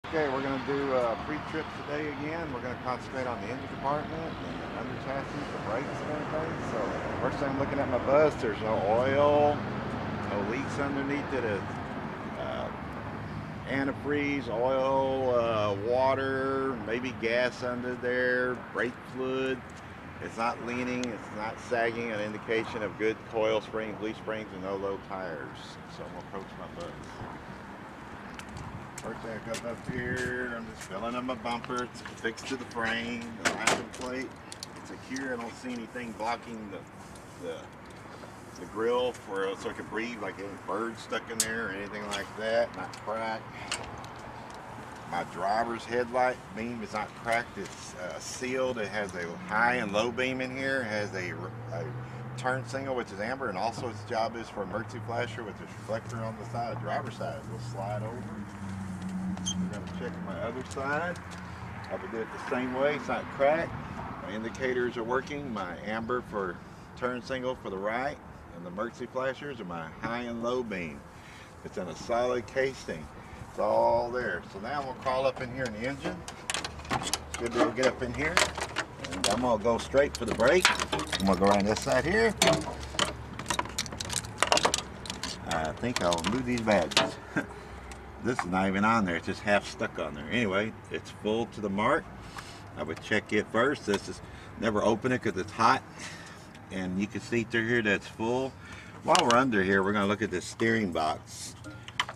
Okay, we're going to do pre-trip today again. We're going to concentrate on the engine compartment and the under chassis, the brakes and everything. So first thing I'm looking at my bus, there's no oil, no leaks underneath it. It's antifreeze, oil, water, maybe gas under there, brake fluid. It's not leaning, it's not sagging, an indication of good coil springs, leaf springs, and no low tires. So I'm going to approach my bus. First thing I come up here, I'm just filling up my bumper. It's fixed to the frame, the license plate. It's secure. I don't see anything blocking the grill so I can breathe, like any birds stuck in there or anything like that. Not cracked. My driver's headlight beam is not cracked. It's sealed. It has a high and low beam in here. It has a turn signal, which is amber, and also its job is for emergency flasher with a reflector on the side, driver's side. We'll slide over. We're going to check my other side. I would do it the same way. It's not cracked. My indicators are working. My amber for turn signal for the right, and the emergency flashers are my high and low beam. It's in a solid casing. It's all there. So now we'll crawl up in here in the engine. Good to get up in here. And I'm going to go straight for the brake. I'm going to go around this side here. I think I'll move these badges. This is not even on there, it's just half stuck on there. Anyway, it's full to the mark. I would check it first. This is never open it because it's hot. And you can see through here that it's full. While we're under here, we're going to look at this steering box.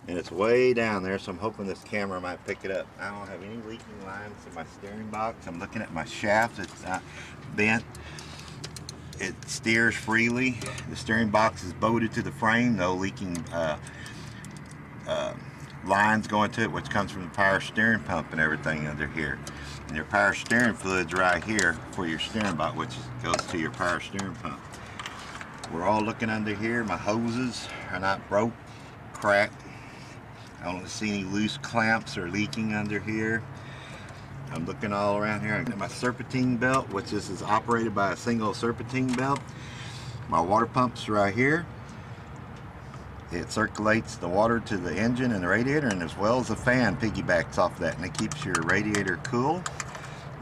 And it's way down there, so I'm hoping this camera might pick it up. I don't have any leaking lines in my steering box. I'm looking at my shaft, it's not bent. It steers freely. The steering box is bolted to the frame, no leaking lines going to it, which comes from the power steering pump and everything under here. And your power steering fluid's right here for your steering box, which goes to your power steering pump. We're all looking under here. My hoses are not broke, cracked. I don't see any loose clamps or leaking under here. I'm looking all around here. I got my serpentine belt, which is operated by a single serpentine belt. My water pump's right here. It circulates the water to the engine and the radiator, and as well as the fan piggybacks off that, and it keeps your radiator cool.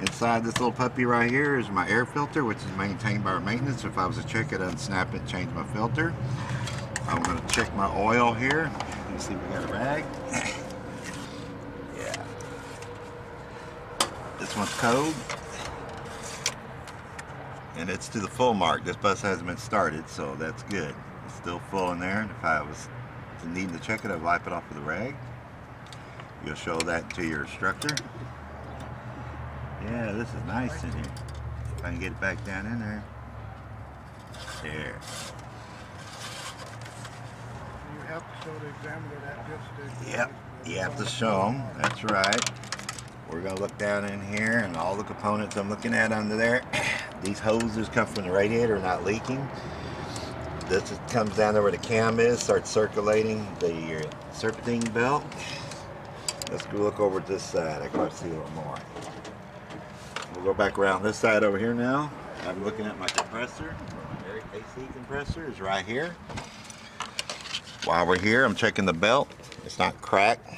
Inside this little puppy right here is my air filter, which is maintained by our maintenance. If I was to check it, unsnap it, change my filter. I'm going to check my oil here. Let's see if we got a rag. Yeah. This one's cold. And it's to the full mark. This bus hasn't been started, so that's good. It's still full in there. If I was needing to check it, I'd wipe it off with a rag. You'll show that to your instructor. Yeah, this is nice in here. If I can get it back down in there. There. You have to show the examiner that just to... Yep, you have to show them. That's right. We're going to look down in here, and all the components I'm looking at under there. These hoses come from the radiator, not leaking. This comes down there where the cam is, starts circulating the serpentine belt. Let's go look over at this side. I can see a little more. We'll go back around this side over here now. I'm looking at my compressor. My AC compressor is right here. While we're here, I'm checking the belt. It's not cracked,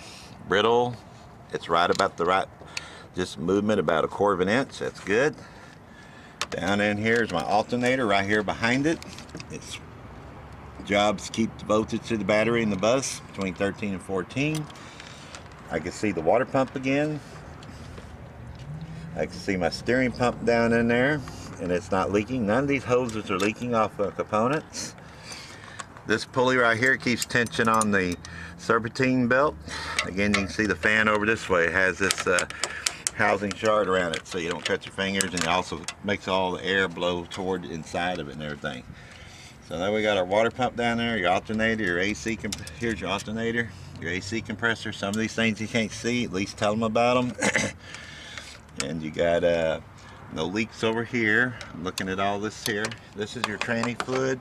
brittle. It's right about the right, just movement about 1/4 of an inch. That's good. Down in here is my alternator right here behind it. Its jobs keep the voltage to the battery in the bus between 13 and 14. I can see the water pump again. I can see my steering pump down in there, and it's not leaking. None of these hoses are leaking off the components. This pulley right here keeps tension on the serpentine belt. Again, you can see the fan over this way. It has this housing shard around it so you don't cut your fingers, and it also makes all the air blow toward inside of it and everything. So now we got our water pump down there, your alternator, your AC, here's your alternator, your AC compressor. Some of these things you can't see, at least tell them about them. And you got no leaks over here. I'm looking at all this here. This is your tranny fluid.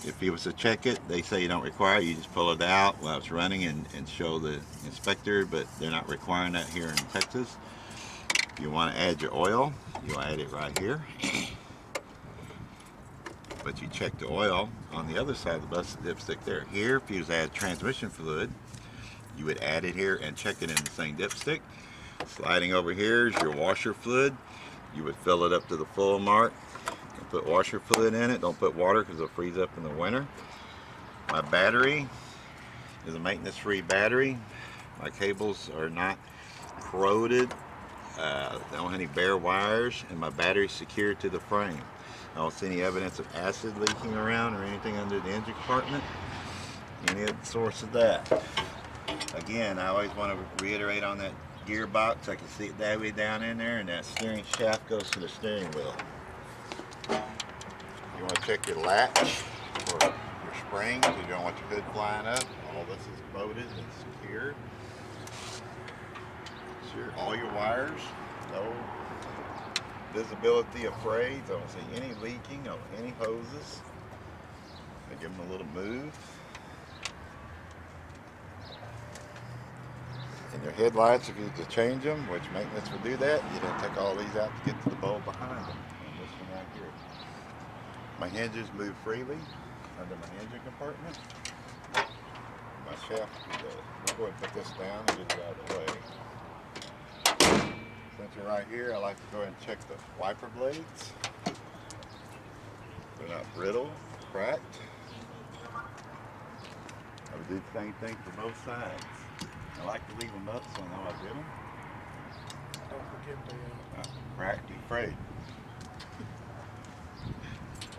If you was to check it, they say you don't require it. You just pull it out while it's running and show the inspector, but they're not requiring that here in Texas. If you want to add your oil, you'll add it right here. But you check the oil on the other side of the bus, the dipstick there. Here, if you was to add transmission fluid, you would add it here and check it in the same dipstick. Sliding over here is your washer fluid. You would fill it up to the full mark. Put washer fluid in it. Don't put water because it'll freeze up in the winter. My battery is a maintenance-free battery. My cables are not corroded. They don't have any bare wires, and my battery's secured to the frame. I don't see any evidence of acid leaking around or anything under the engine compartment. Any other source of that. Again, I always want to reiterate on that gearbox. I can see it that way down in there, and that steering shaft goes to the steering wheel. You want to check your latch for your spring because you don't want your hood flying up. All this is bolted and secured. Sure, all your wires, no visibility of frays. I don't see any leaking on any hoses. I give them a little move. And your headlights, if you need to change them, which maintenance would do that, you don't take all these out to get to the bulb behind them. And this one right here. My hinges move freely under my engine compartment. My shaft does. I'll go ahead and put this down and get it out of the way. Since you're right here, I like to go ahead and check the wiper blades. They're not brittle, cracked. I would do the same thing for both sides. I like to leave them up so I know I did them. Don't forget the Cracked and frayed.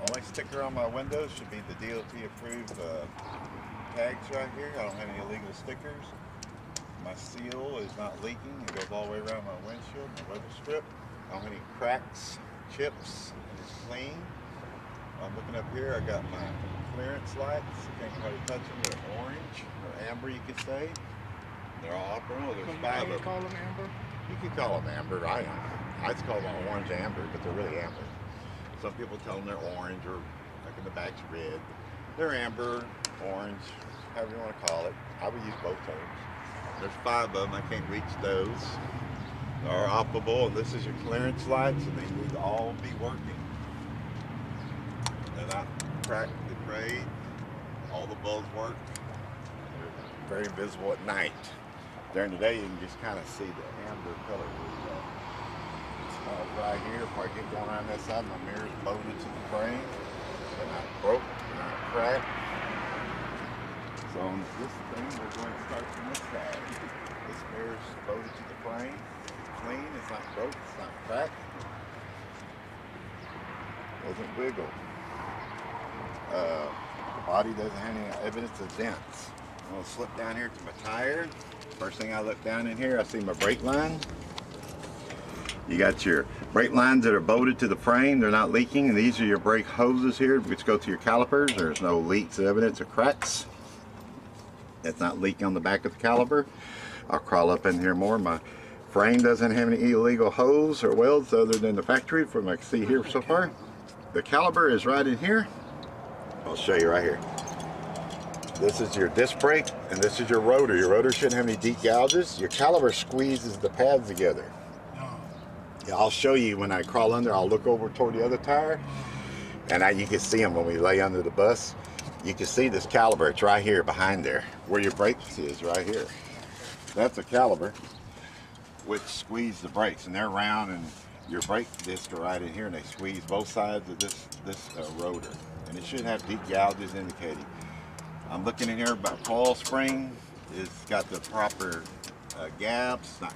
Only sticker on my windows should be the DOT approved tags right here. I don't have any illegal stickers. My seal is not leaking. It goes all the way around my windshield, my weather strip. I don't have any cracks, chips, and it's clean. I'm looking up here, I got my clearance lights. You can't hardly touch them. They're orange or amber, you could say. They're all operational. There's 5 of them. call them amber? You can call them amber. I just call them orange amber, but they're really amber. Some people tell them they're orange or like in the back's red. They're amber, orange, however you want to call it. I would use both terms. There's 5 of them. I can't reach those. They're operable, and this is your clearance lights, and they need to all be working. They're not cracked, frayed. All the bulbs work. They're very visible at night. During the day, you can just kind of see the amber color. Right here, if I get going around that side, my mirror's bolted to the frame. They're not broke, they're not cracked. So on this thing, we're going to start from this side. This mirror's bolted to the frame. It's clean, it's not broke, it's not cracked. Doesn't wiggle. The body doesn't have any evidence of dents. I'm going to slip down here to my tire. First thing I look down in here, I see my brake line. You got your brake lines that are bolted to the frame. They're not leaking, and these are your brake hoses here which go to your calipers. There's no leaks, evidence of cracks. It's not leaking on the back of the caliper. I'll crawl up in here more. My frame doesn't have any illegal holes or welds other than the factory from what I can see here so far. The caliper is right in here. I'll show you right here. This is your disc brake, and this is your rotor. Your rotor shouldn't have any deep gouges. Your caliper squeezes the pads together. Yeah, I'll show you when I crawl under. I'll look over toward the other tire, and you can see them when we lay under the bus. You can see this caliper. It's right here behind there, where your brakes is right here. That's a caliper which squeeze the brakes, and they're round, and your brake discs are right in here, and they squeeze both sides of this rotor, and it should have deep gouges indicating. I'm looking in here about coil spring. It's got the proper gaps, not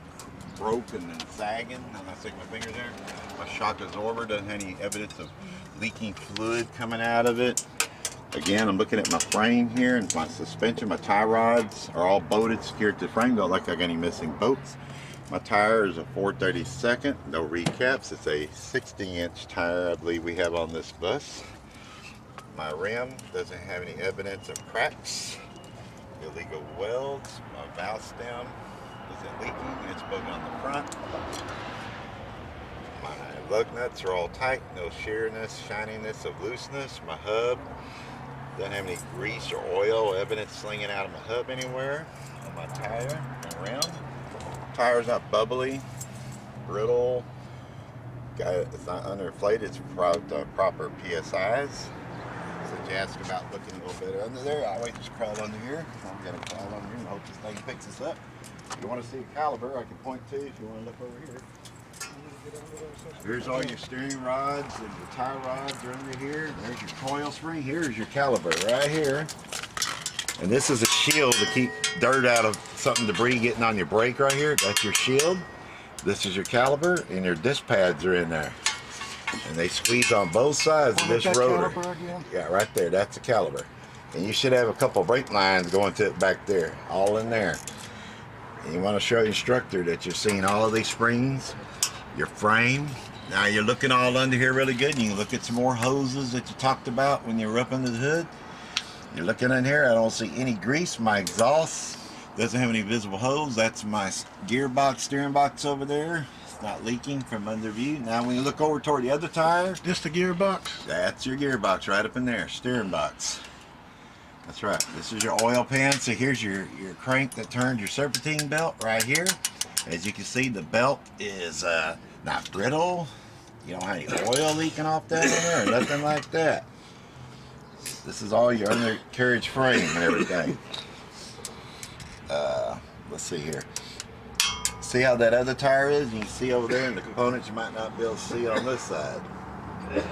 broken and sagging. I'm not sticking my fingers there. My shock absorber doesn't have any evidence of leaking fluid coming out of it. Again, I'm looking at my frame here and my suspension. My tie rods are all bolted, secured to the frame. Don't look like I got any missing bolts. My tire is a 432nd, no recaps. It's a 60-inch tire, I believe we have on this bus. My rim doesn't have any evidence of cracks, illegal welds. My valve stem isn't leaking, it's bolted on the front. My lug nuts are all tight, no sheerness, shininess of looseness. My hub doesn't have any grease or oil evidence slinging out of my hub anywhere. On my tire, my rim. Tire's not bubbly, brittle. It's not underinflated, it's proper PSIs. Since you asked about looking a little bit under there, I always just crawl under here. I'm gonna crawl under here and hope this thing picks us up. If you want to see a caliber, I can point to if you want to look over here. Here's all your steering rods and your tie rods are under here. There's your coil spring. Here's your caliber right here. And this is a shield to keep dirt out of something, debris getting on your brake right here. That's your shield. This is your caliber, and your disc pads are in there. And they squeeze on both sides of this rotor. Yeah, right there. That's the caliber. And you should have a couple brake lines going to it back there, all in there. And you want to show the instructor that you're seeing all of these springs, your frame. Now you're looking all under here really good. You can look at some more hoses that you talked about when you were up under the hood. You're looking in here, I don't see any grease. My exhaust doesn't have any visible holes. That's my gearbox, steering box over there. It's not leaking from under view. Now when you look over toward the other tire, Just the gearbox? that's your gearbox right up in there, steering box. That's right. This is your oil pan. So here's your crank that turns your serpentine belt right here. As you can see, the belt is not brittle. You don't have any oil leaking off that in there, or nothing like that. This is all your undercarriage frame and everything. Let's see here. See how that other tire is? You can see over there in the components you might not be able to see on this side. This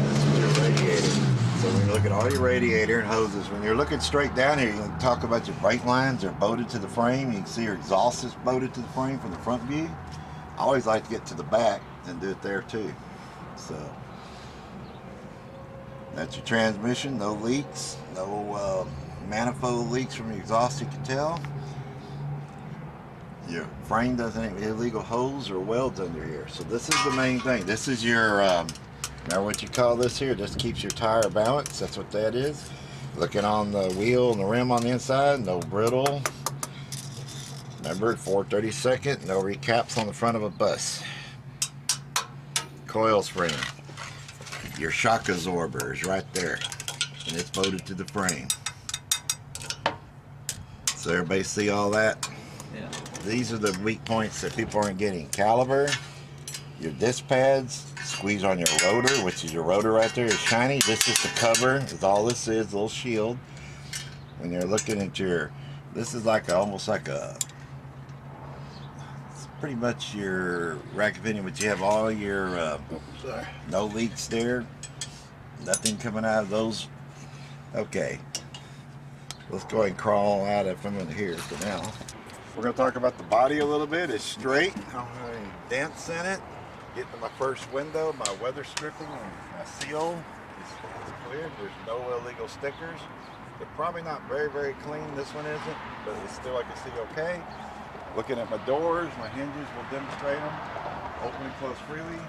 is your radiator. So when you look at all your radiator and hoses, when you're looking straight down here, you can talk about your brake lines are bolted to the frame. You can see your exhaust is bolted to the frame from the front view. I always like to get to the back and do it there too. So that's your transmission, no leaks, no manifold leaks from the exhaust you can tell. Your frame doesn't have illegal holes or welds under here. So this is the main thing. This is your, remember what you call this here? This keeps your tire balanced. That's what that is. Looking on the wheel and the rim on the inside, no brittle. Remember, 4/32, no recaps on the front of a bus. Coil spring. Your shock absorber is right there, and it's bolted to the frame. So everybody see all that? Yeah. These are the weak points that people aren't getting. Caliber, your disc pads, squeeze on your rotor, which is your rotor right there is shiny. This is the cover, is all this is, a little shield. When you're looking at your, this is like almost like a, it's pretty much your rack pinion, but you have all your, no leaks there, nothing coming out of those. Okay, let's go ahead and crawl out of from in here for now. We're going to talk about the body a little bit. It's straight. I don't have any dents in it. Getting to my first window, my weather stripping and my seal is clear. There's no illegal stickers. They're probably not very clean. This one isn't, but it's still, I can see okay. Looking at my doors, my hinges will demonstrate them. Open and close freely.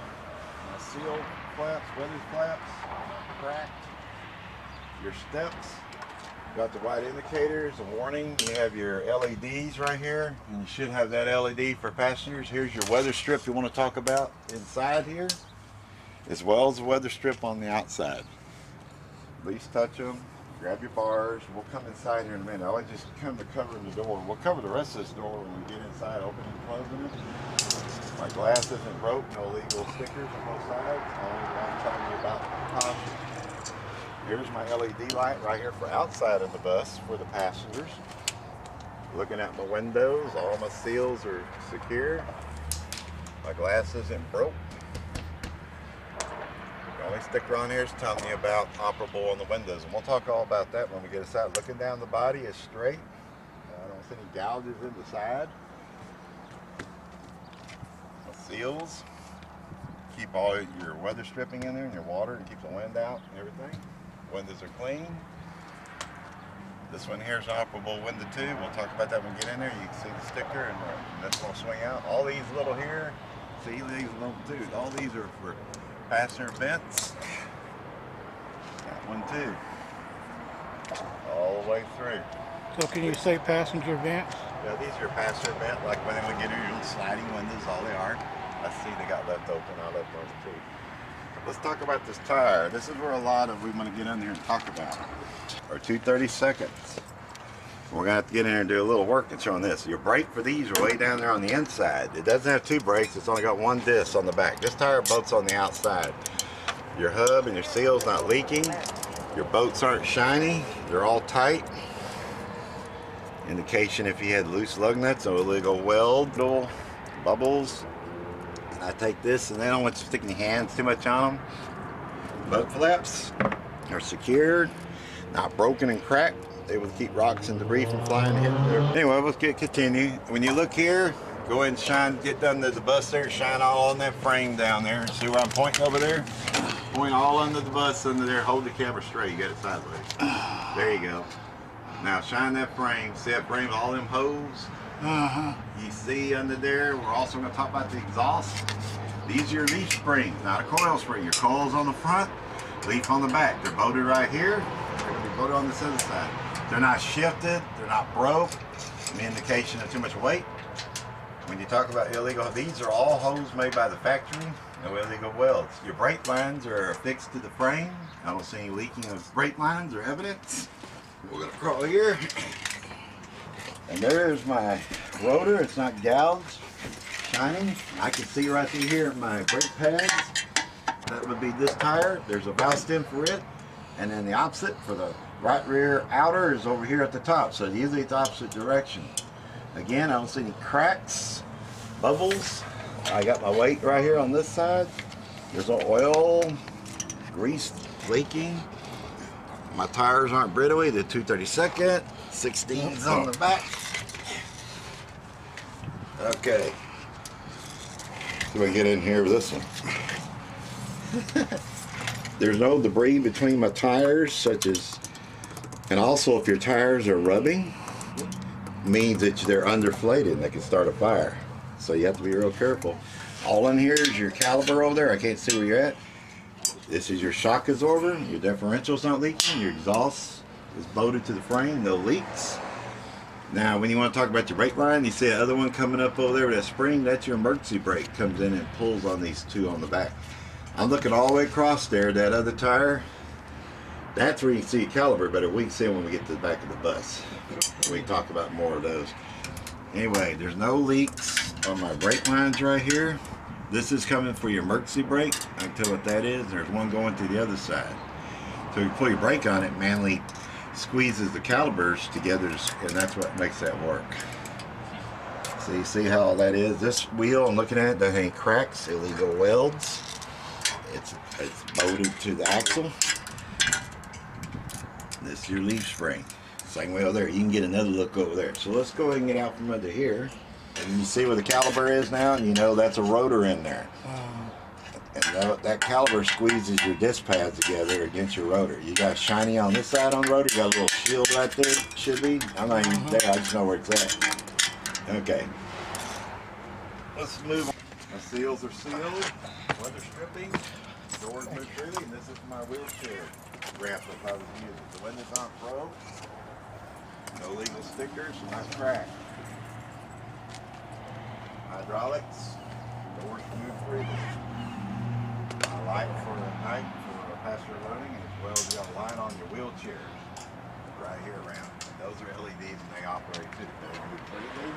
My seal flaps, weather flaps, cracked. Your steps. Got the white indicators, a warning. You have your LEDs right here, and you should have that LED for passengers. Here's your weather strip you want to talk about inside here, as well as the weather strip on the outside. At least touch them, grab your bars. We'll come inside here in a minute. I always just come to cover the door. We'll cover the rest of this door when we get inside, opening and closing it. My glass isn't broke, no legal stickers on both sides. Only one telling you about caution. Here's my LED light right here for outside of the bus for the passengers. Looking at my windows, all my seals are secure. My glass isn't broke. The only sticker on here is telling you about operable on the windows. And we'll talk all about that when we get inside. Looking down the body is straight. I don't see any gouges in the side. My seals. Keep all your weather stripping in there and your water and keep the wind out and everything. Windows are clean. This one here is an operable window too. We'll talk about that when we get in there. You can see the sticker and that's going to swing out. All these little here, see these little too. All these are for passenger vents. That one too. All the way through. So can you say passenger vents? Yeah, these are passenger vent, like when we get in your little sliding windows, all they are. I see they got left open. I left those too. Let's talk about this tire. This is where a lot of we want to get in here and talk about. Our 2/32. We're going to have to get in here and do a little work and show on this. Your brake for these are way down there on the inside. It doesn't have two brakes. It's only got one disc on the back. This tire bolts on the outside. your hub and your seal's not leaking, your bolts aren't shiny, they're all tight. Indication if you had loose lug nuts or illegal weld, little bubbles. And I take this, and I don't want you sticking your hands too much on them. Boat flaps are secured, not broken and cracked. They will keep rocks and debris from flying and hitting there. Anyway, let's continue. When you look here, go ahead and shine, get down to the bus there, shine all on that frame down there. See where I'm pointing over there? Point all under the bus under there, hold the camera straight, you got it sideways. There you go. Now shine that frame, see that frame, all them holes? You see under there, we're also going to talk about the exhaust. These are your leaf springs, not a coil spring. Your coil's on the front, leaf on the back. They're bolted right here, they're going to be bolted on this other side. They're not shifted, they're not broke, an indication of too much weight. When you talk about illegal, these are all hoses made by the factory, no illegal welds. Your brake lines are affixed to the frame. I don't see any leaking of brake lines or evidence. We're going to crawl here. And there's my rotor. It's not gouged, shining. I can see right through here my brake pads. That would be this tire. There's a valve stem for it. And then the opposite for the right rear outer is over here at the top. So usually it's the opposite direction. Again, I don't see any cracks, bubbles. I got my weight right here on this side. There's no oil, grease leaking. My tires aren't brittly. They're 232nd, 16s on the back. Okay. So we get in here with this one. There's no debris between my tires, such as, and also if your tires are rubbing, means that they're underflated and they can start a fire. So you have to be real careful. All in here is your caliper over there. I can't see where you're at. This is your shock absorber. Your differential's not leaking. Your exhaust is bolted to the frame. No leaks. Now, when you want to talk about your brake line, you see the other one coming up over there with that spring. That's your emergency brake. Comes in and pulls on these two on the back. I'm looking all the way across there. That other tire. That's where you can see a caliper better. We can see it when we get to the back of the bus. We can talk about more of those. Anyway, there's no leaks on my brake lines right here. This is coming for your emergency brake. I can tell what that is. There's one going to the other side. So you pull your brake on it, manually squeezes the calipers together, and that's what makes that work. So you see how all that is? This wheel, I'm looking at it, doesn't have any cracks, illegal welds. It's bolted to the axle. This is your leaf spring. Same way over there. You can get another look over there. So let's go ahead and get out from under here. And you see where the caliper is now, and you know that's a rotor in there. And that caliper squeezes your disc pads together against your rotor. You got shiny on this side on the rotor. You got a little shield right there. Should be. I'm not even there. I just know where it's at. Okay. Let's move on. My seals are sealed. Weather stripping. Doors move freely. And this is my wheelchair wrap if I was using it. The windows aren't broke. No legal stickers. Not cracked. Hydraulics, doors move freely. A light for the night for passenger loading, as well as you got a light on your wheelchairs right here around. And those are LEDs and they operate too. They move freely.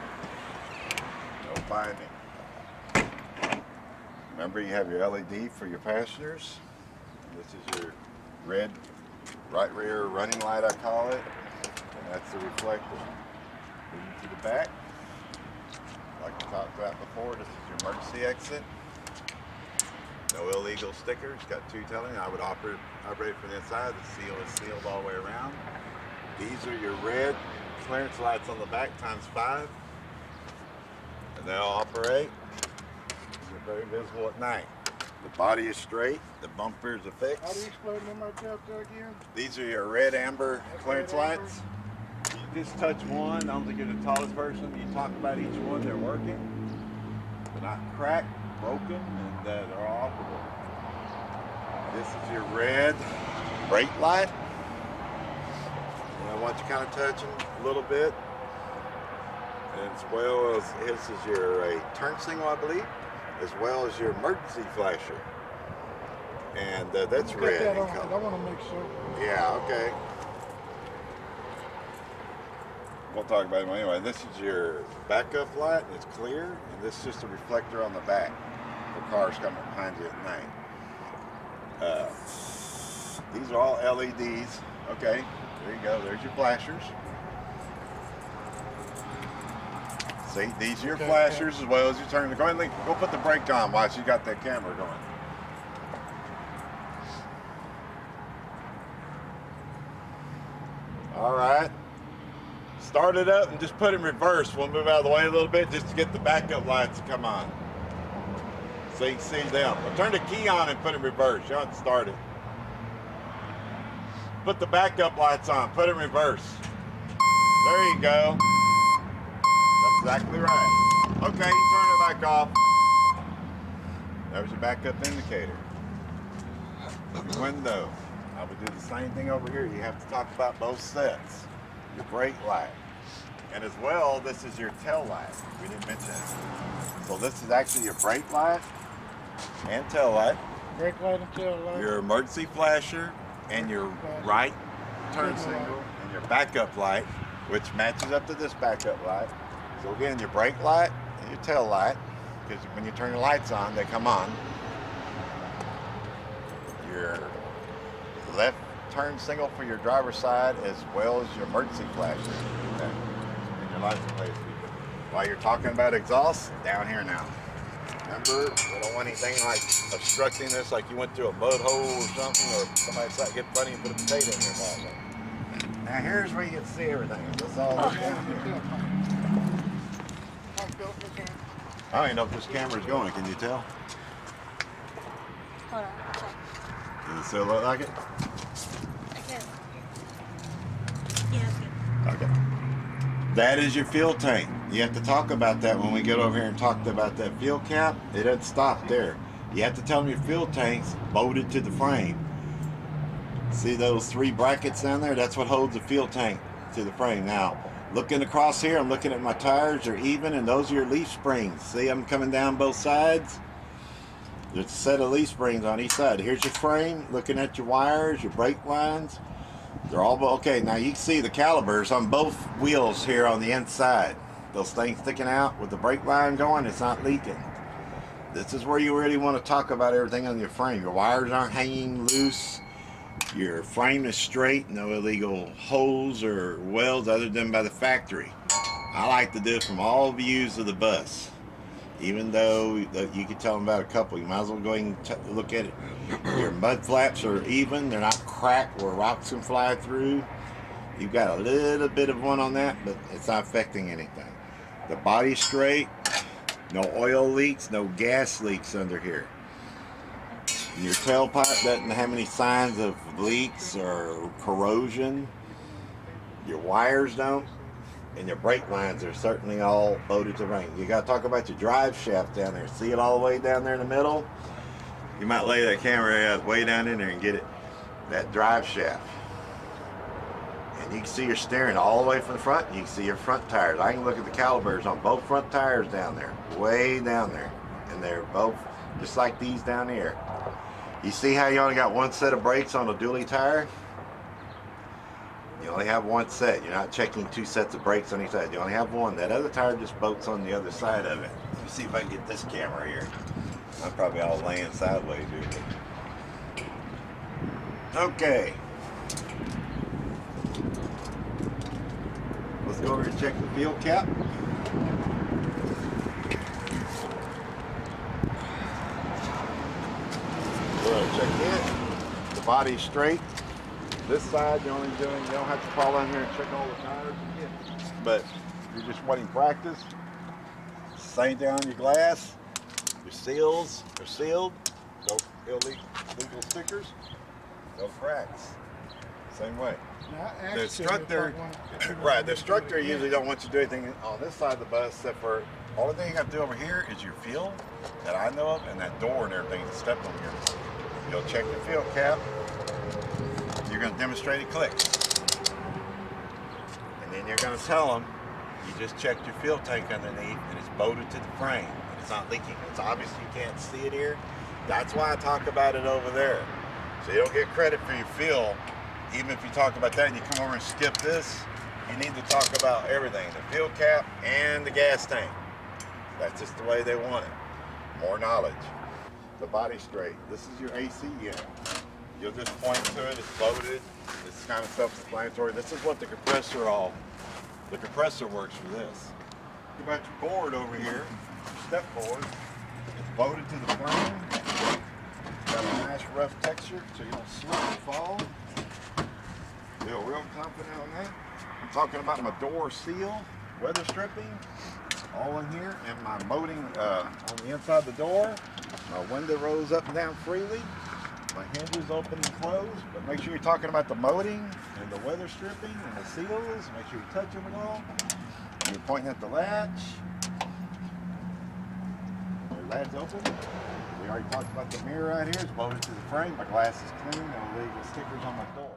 No binding. Remember, you have your LED for your passengers. This is your red right rear running light, I call it, and that's the reflector. Moving to the back. Like we talked about before, this is your emergency exit. No illegal stickers, got two telling. I would operate from the inside. The seal is sealed all the way around. These are your red clearance lights on the back ×5. And they'll operate. They're very visible at night. The body is straight, the bumper is affixed. How do you explain them right there again? These are your red amber clearance lights. You just touch one. I don't think you're the tallest person. You talk about each one, they're working. They're not cracked, broken, and they're operable. This is your red brake light. And I want you kind of touching a little bit. And as well as this is your turn signal, I believe, as well as your emergency flasher. And that's red in color. I want to make sure. Yeah, okay. We'll talk about it anyway. This is your backup light, and it's clear, and this is just a reflector on the back for cars coming behind you at night. These are all LEDs. Okay, there you go. There's your flashers. See, these are your flashers as well as you turn. Go ahead and go put the brake on while you got that camera going. All right. Start it up and just put it in reverse. We'll move out of the way a little bit just to get the backup lights to come on. So you can see them. Well, turn the key on and put it in reverse. You don't have to start it. Put the backup lights on. Put it in reverse. There you go. That's exactly right. Okay, you turn it back off. There's your backup indicator. Your window. I would do the same thing over here. You have to talk about both sets. Your brake light. And as well, this is your tail light. We didn't mention it. So this is actually your brake light and tail light. Brake light and tail light. Your emergency flasher and your right turn signal and your backup light, which matches up to this backup light. So again, your brake light and your tail light, because when you turn the lights on, they come on. Your left turn signal for your driver's side, as well as your emergency flasher. Okay. And your license plate. While you're talking about exhaust, down here now. Remember, we don't want anything like obstructing this, like you went through a mud hole or something, or somebody decided to get funny and put a potato in your mouth. Now here's where you can see everything. That's all down here. I don't even know if this camera's going. Can you tell? Hold on. Does it still look like it? Yeah, Okay. That is your fuel tank. You have to talk about that when we get over here and talk about that fuel cap. It doesn't stop there. You have to tell them your fuel tank's bolted to the frame. See those 3 brackets down there? That's what holds the fuel tank to the frame. Now, looking across here, I'm looking at my tires. They're even, and those are your leaf springs. See them coming down both sides? There's a set of leaf springs on each side. Here's your frame, looking at your wires, your brake lines. They're all okay. Now you can see the calipers on both wheels here on the inside. Those things sticking out with the brake line going, it's not leaking. This is where you really want to talk about everything on your frame. Your wires aren't hanging loose. Your frame is straight, no illegal holes or welds other than by the factory. I like to do it from all views of the bus. Even though you can tell them about a couple, you might as well go ahead and look at it. Your mud flaps are even, they're not cracked where rocks can fly through. You've got a little bit of one on that, but it's not affecting anything. The body's straight, no oil leaks, no gas leaks under here. Your tailpipe doesn't have any signs of leaks or corrosion. Your wires don't. And your brake lines are certainly all bolted to ring. You got to talk about your drive shaft down there. See it all the way down there in the middle? You might lay that camera way down in there and get it, that drive shaft. And you can see your steering all the way from the front. You can see your front tires. I can look at the calipers on both front tires down there, way down there. And they're both just like these down here. You see how you only got one set of brakes on a dually tire? You only have one set. You're not checking 2 sets of brakes on each side. You only have one. That other tire just bolts on the other side of it. Let me see if I can get this camera here. I'm probably all laying sideways here. Okay. Let's go over and check the fuel cap. We'll check it. The body's straight. This side, you don't have to crawl in here and check all the tires again. But if you're just wanting practice, same down your glass. Your seals are sealed. No illegal stickers. No cracks. Same way. The instructor, right? The instructor usually don't want you to do anything on this side of the bus, except for only thing you have to do over here is your fuel that I know of, and that door and everything is stepped on here. You'll check the fuel cap. You're going to demonstrate it clicks. And then you're going to tell them you just checked your fuel tank underneath and it's bolted to the frame. And it's not leaking. It's obvious you can't see it here. That's why I talk about it over there. So you don't get credit for your fuel. Even if you talk about that and you come over and skip this, you need to talk about everything. The fuel cap and the gas tank. That's just the way they want it. More knowledge. the body straight. This is your AC unit. You'll just point to it, it's loaded, it's kind of self-explanatory. This is what the compressor works for this. You got your board over here, your step board. It's loaded to the frame. It's got a nice rough texture so you don't slip and fall. Feel real confident on that. I'm talking about my door seal, weather stripping, all in here, and my molding on the inside of the door. My window rolls up and down freely. My hinges open and close, but make sure you're talking about the molding and the weather stripping and the seals. Make sure you're touching it all. You're pointing at the latch. The latch open. We already talked about the mirror right here. It's bolted to the frame. My glass is clean. No illegal stickers on my door.